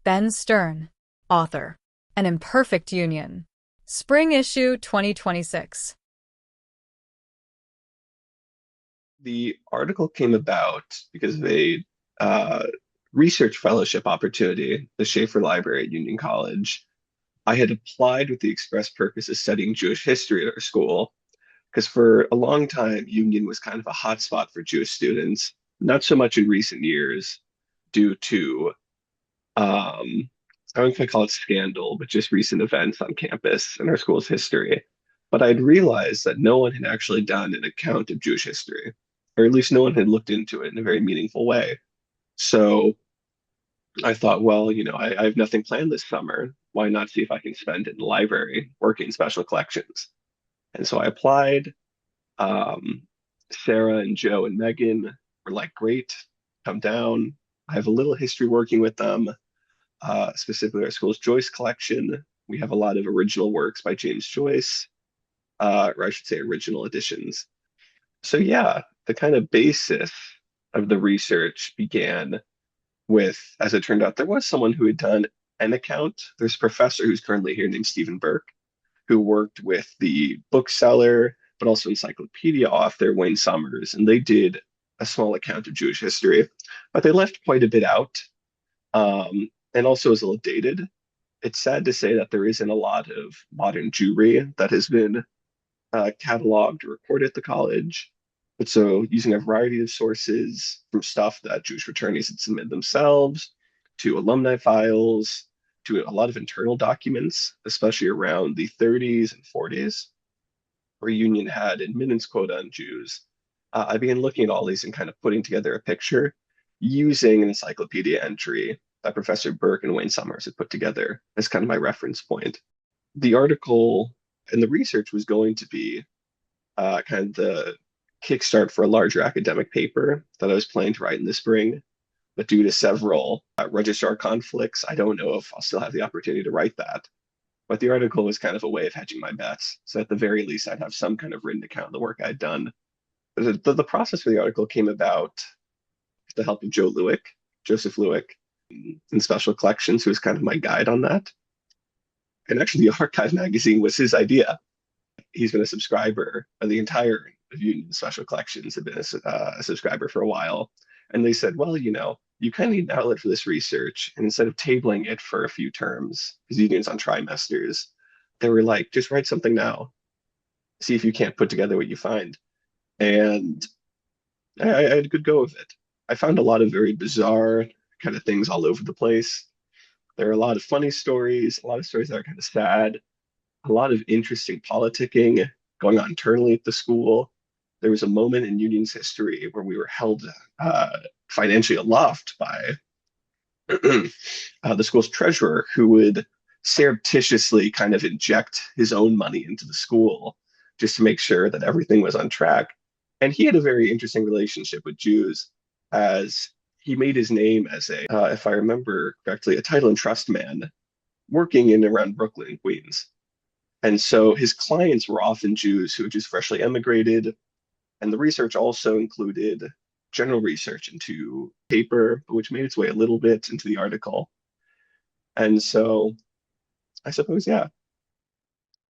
Ben Stern, author. An Imperfect Union. Spring issue 2026. The article came about because of a uh, research fellowship opportunity at the Schaefer Library at Union College. I had applied with the express purpose of studying Jewish history at our school because for a long time, Union was kind of a hotspot for Jewish students, not so much in recent years due to, I don't know if I call it scandal, but just recent events on campus in our school's history. But I'd realized that no one had actually done an account of Jewish history, or at least no one had looked into it in a very meaningful way. So I thought, well, I have nothing planned this summer. Why not see if I can spend it in the library working special collections? And so I applied. Um, Sarah and Joe and Megan were like, great, come down. I have a little history working with them, specifically our school's Joyce collection. We have a lot of original works by James Joyce, or I should say original editions. So yeah, the kind of basis of the research began with, as it turned out, there was someone who had done an account. There's a professor who's currently here named Stephen Burke, who worked with the bookseller, but also encyclopedia author Wayne Summers, and they did a small account of Jewish history, but they left quite a bit out, and also is a little dated. It's sad to say that there isn't a lot of modern Jewry that has been cataloged or recorded at the college. But so, using a variety of sources from stuff that Jewish fraternities had submitted themselves to alumni files to a lot of internal documents, especially around the 30s and 40s, where Union had admittance quota on Jews. I began looking at all these and kind of putting together a picture using an encyclopedia entry that Professor Burke and Wayne Summers had put together as kind of my reference point. The article and the research was going to be kind of the kickstart for a larger academic paper that I was planning to write in the spring. But due to several registrar conflicts, I don't know if I'll still have the opportunity to write that. But the article was kind of a way of hedging my bets. So at the very least, I'd have some kind of written account of the work I'd done. But the process for the article came about with the help of Joseph Lewick, in Special Collections, who was kind of my guide on that. And actually, the Archive magazine was his idea. He's been a subscriber of the entire of Union Special Collections, had been a subscriber for a while. And they said, well, you kind of need an outlet for this research. And instead of tabling it for a few terms, because Union's on trimesters, they were like, just write something now. See if you can't put together what you find. And I had a good go of it. I found a lot of very bizarre kind of things all over the place. There are a lot of funny stories, a lot of stories that are kind of sad, a lot of interesting politicking going on internally at the school. There was a moment in Union's history where we were held financially aloft by the school's treasurer, who would surreptitiously kind of inject his own money into the school just to make sure that everything was on track. And he had a very interesting relationship with Jews, as he made his name as if I remember correctly, a title and trust man working in around Brooklyn, Queens. And so his clients were often Jews who had just freshly emigrated. And the research also included general research into paper, which made its way a little bit into the article. And so I suppose, yeah,